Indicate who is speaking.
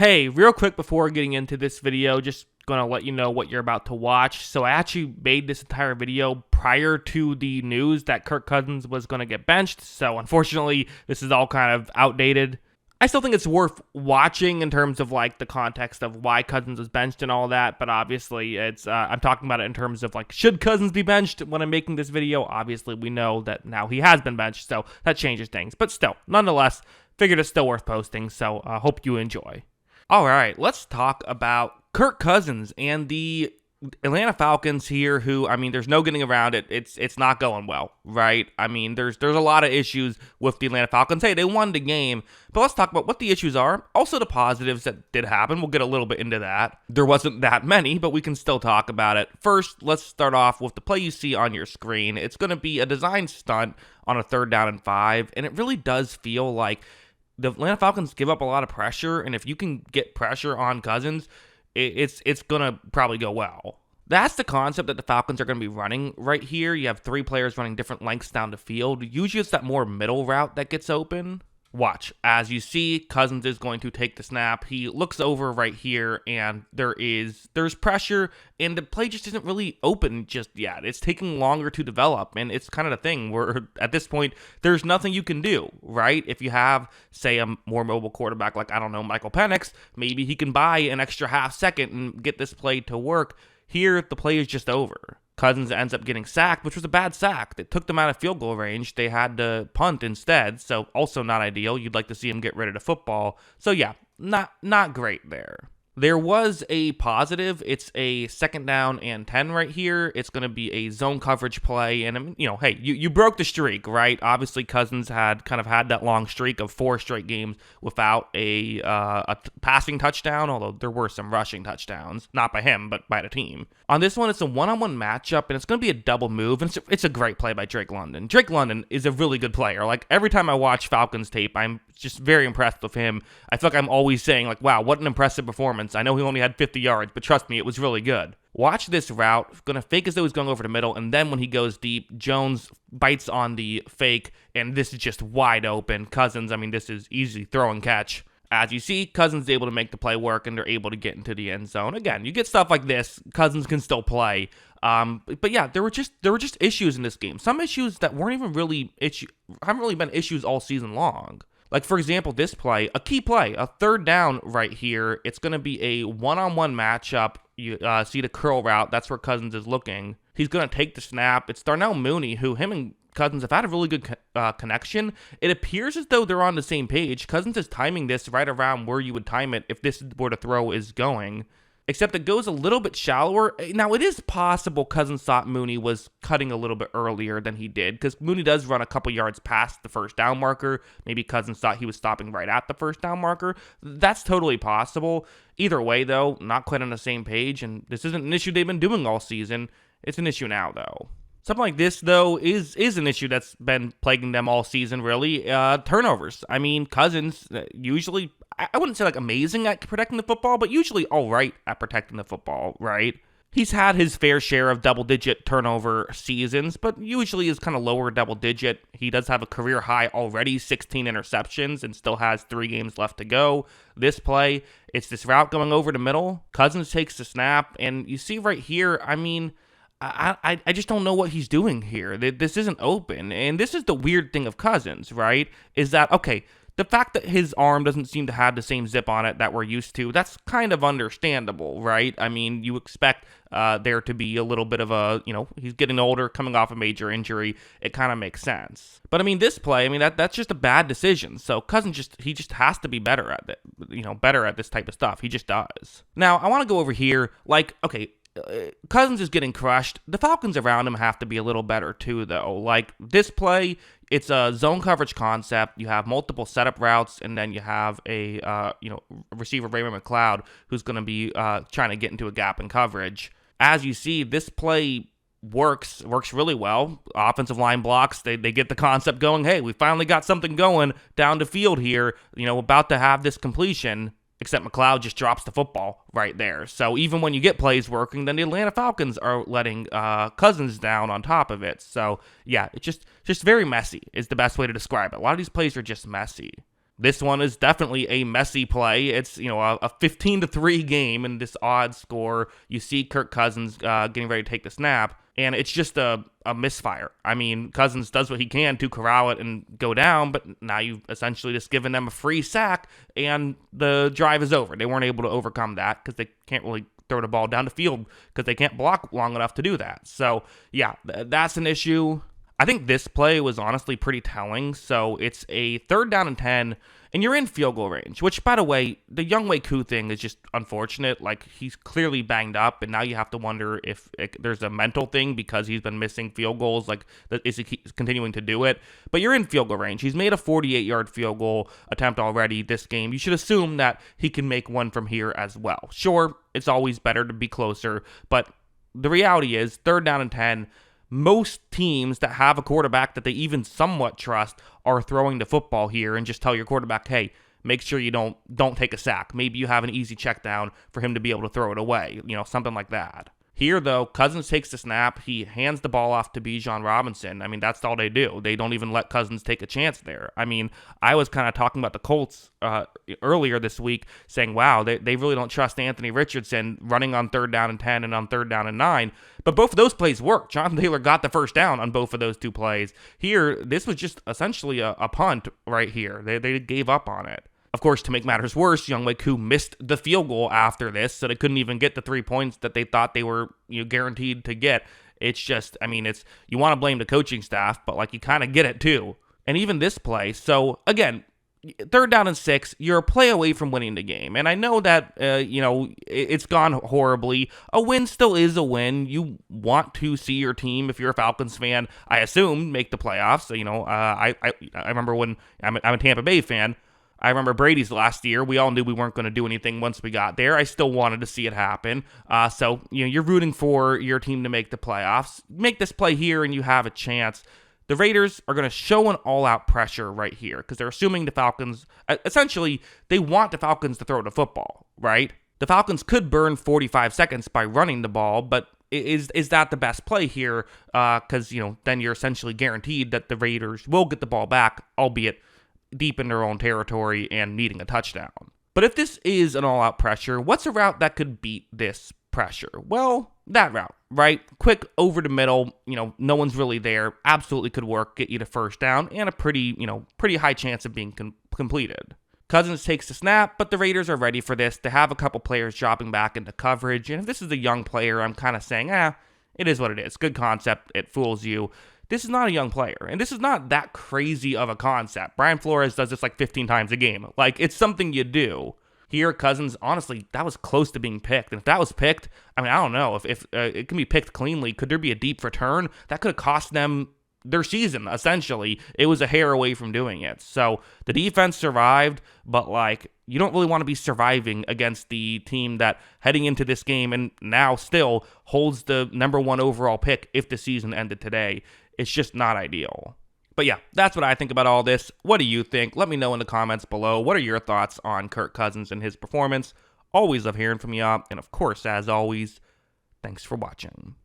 Speaker 1: Hey, real quick before getting into this video, just gonna let you know what you're about to watch. So I actually made this entire video prior to the news that Kirk Cousins was gonna get benched. So unfortunately, this is all kind of outdated. I still think it's worth watching in terms of like the context of why Cousins was benched and all that, but obviously it's I'm talking about it in terms of like, should Cousins be benched when I'm making this video? Obviously we know that now he has been benched, so that changes things. But still, nonetheless, figured it's still worth posting, so hope you enjoy. All right, let's talk about Kirk Cousins and the Atlanta Falcons here, who, I mean, there's no getting around it. It's not going well, right? I mean, there's a lot of issues with the Atlanta Falcons. Hey, they won the game, but let's talk about what the issues are. Also, the positives that did happen. We'll get a little bit into that. There wasn't that many, but we can still talk about it. First, let's start off with the play you see on your screen. It's going to be a design stunt on a 3rd down and 5, and it really does feel like the Atlanta Falcons give up a lot of pressure, and if you can get pressure on Cousins, it's going to probably go well. That's the concept that the Falcons are going to be running right here. You have 3 players running different lengths down the field. Usually it's that more middle route that gets open. Watch. As you see, Cousins is going to take the snap. He looks over right here, and there's pressure, and the play just isn't really open just yet. It's taking longer to develop, and it's kind of the thing where at this point, there's nothing you can do, right? If you have, say, a more mobile quarterback like, I don't know, Michael Penix, maybe he can buy an extra half second and get this play to work. Here, the play is just over. Cousins ends up getting sacked, which was a bad sack. That took them out of field goal range. They had to punt instead, so also not ideal. You'd like to see him get rid of the football. So yeah, not great there. There was a positive. It's a 2nd down and 10 right here. It's going to be a zone coverage play. And, you know, hey, you broke the streak, right? Obviously, Cousins had that long streak of 4 straight games without a passing touchdown, although there were some rushing touchdowns. Not by him, but by the team. On this one, it's a one-on-one matchup, and it's going to be a double move. And it's a great play by Drake London. Drake London is a really good player. Like, every time I watch Falcons tape, I'm just very impressed with him. I feel like I'm always saying, like, wow, what an impressive performance. I know he only had 50 yards, but trust me, it was really good. Watch this route. Going to fake as though he's going over the middle, and then when he goes deep, Jones bites on the fake, and this is just wide open. Cousins, I mean, this is easy throw and catch. As you see, Cousins is able to make the play work, and they're able to get into the end zone. Again, you get stuff like this, Cousins can still play. But yeah, there were just issues in this game. Some issues that weren't even really haven't really been issues all season long. Like, for example, this play, a key play, a 3rd down right here. It's going to be a one-on-one matchup. You see the curl route. That's where Cousins is looking. He's going to take the snap. It's Darnell Mooney, who him and Cousins have had a really good connection. It appears as though they're on the same page. Cousins is timing this right around where you would time it if this is where the throw is going. Except it goes a little bit shallower. Now, it is possible Cousins thought Mooney was cutting a little bit earlier than he did, because Mooney does run a couple yards past the 1st down marker. Maybe Cousins thought he was stopping right at the 1st down marker. That's totally possible. Either way, though, not quite on the same page, and this isn't an issue they've been doing all season. It's an issue now, though. Something like this, though, is an issue that's been plaguing them all season, really. Turnovers. I mean, Cousins usually, I wouldn't say like amazing at protecting the football, but usually all right at protecting the football, right? He's had his fair share of double-digit turnover seasons, but usually is kind of lower double-digit. He does have a career high already, 16 interceptions, and still has 3 games left to go. This play, it's this route going over the middle. Cousins takes the snap, and you see right here, I mean, I just don't know what he's doing here. This isn't open. And this is the weird thing of Cousins, right? Is that, okay, the fact that his arm doesn't seem to have the same zip on it that we're used to, that's kind of understandable, right? I mean, you expect there to be a little bit of a, you know, he's getting older, coming off a major injury. It kind of makes sense. But I mean, this play, I mean, that's just a bad decision. So Cousins he just has to be better at it, you know, better at this type of stuff. He just does. Now, I want to go over here, like, okay, Cousins is getting crushed. The Falcons around him have to be a little better too, though. Like, this play, it's a zone coverage concept. You have multiple setup routes, and then you have a receiver Raymond McLeod who's going to be trying to get into a gap in coverage. As you see, this play works really well. Offensive line blocks, they get the concept going. Hey, we finally got something going down the field here. You know, about to have this completion. Except McLeod just drops the football right there. So even when you get plays working, then the Atlanta Falcons are letting Cousins down on top of it. So yeah, it's just very messy is the best way to describe it. A lot of these plays are just messy. this one is definitely a messy play. It's, a 15-3 game in this odd score. You see Kirk Cousins getting ready to take the snap, and it's just a misfire. I mean, Cousins does what he can to corral it and go down, but now you've essentially just given them a free sack, and the drive is over. They weren't able to overcome that because they can't really throw the ball down the field because they can't block long enough to do that. So, yeah, that's an issue. I think this play was honestly pretty telling. So it's a 3rd down and 10, and you're in field goal range, which, by the way, the Younghoe Koo thing is just unfortunate. Like, he's clearly banged up, and now you have to wonder if there's a mental thing because he's been missing field goals. Like, is he continuing to do it? But you're in field goal range. He's made a 48-yard field goal attempt already this game. You should assume that he can make one from here as well. Sure, it's always better to be closer, but the reality is 3rd down and 10, most teams that have a quarterback that they even somewhat trust are throwing the football here and just tell your quarterback, hey, make sure you don't take a sack. Maybe you have an easy check down for him to be able to throw it away, something like that. Here, though, Cousins takes the snap. He hands the ball off to Bijan Robinson. I mean, that's all they do. They don't even let Cousins take a chance there. I mean, I was kind of talking about the Colts earlier this week, saying, wow, they really don't trust Anthony Richardson running on 3rd down and 10 and on 3rd down and 9. But both of those plays worked. Jonathan Taylor got the first down on both of those 2 plays. Here, this was just essentially a punt right here. They gave up on it. Of course, to make matters worse, Younghoe Koo missed the field goal after this, so they couldn't even get the 3 points that they thought they were guaranteed to get. It's just, I mean, you want to blame the coaching staff, but you kind of get it too. And even this play, so again, 3rd down and 6, you're a play away from winning the game. And I know that, it's gone horribly. A win still is a win. You want to see your team, if you're a Falcons fan, I assume, make the playoffs. So, I remember when I'm a Tampa Bay fan. I remember Brady's last year. We all knew we weren't going to do anything once we got there. I still wanted to see it happen. So, you're rooting for your team to make the playoffs. Make this play here and you have a chance. The Raiders are going to show an all-out pressure right here because they're assuming the Falcons, essentially, they want the Falcons to throw the football, right? The Falcons could burn 45 seconds by running the ball, but is that the best play here? Because, then you're essentially guaranteed that the Raiders will get the ball back, albeit deep in their own territory and needing a touchdown. But if this is an all-out pressure, what's a route that could beat this pressure? Well, that route, right? Quick over the middle, no one's really there. Absolutely could work, get you to first down, and a pretty high chance of being completed. Cousins takes the snap, but the Raiders are ready for this. They have a couple players dropping back into coverage, and if this is a young player, I'm kind of saying, it is what it is. Good concept. It fools you. This is not a young player, and this is not that crazy of a concept. Brian Flores does this 15 times a game. It's something you do. Here, Cousins, honestly, that was close to being picked. And if that was picked, I don't know. If it can be picked cleanly, could there be a deep return? That could have cost them their season, essentially. It was a hair away from doing it. So the defense survived, but you don't really want to be surviving against the team that heading into this game and now still holds the number 1 overall pick if the season ended today. It's just not ideal. But yeah, that's what I think about all this. What do you think? Let me know in the comments below. What are your thoughts on Kirk Cousins and his performance? Always love hearing from you. And of course, as always, thanks for watching.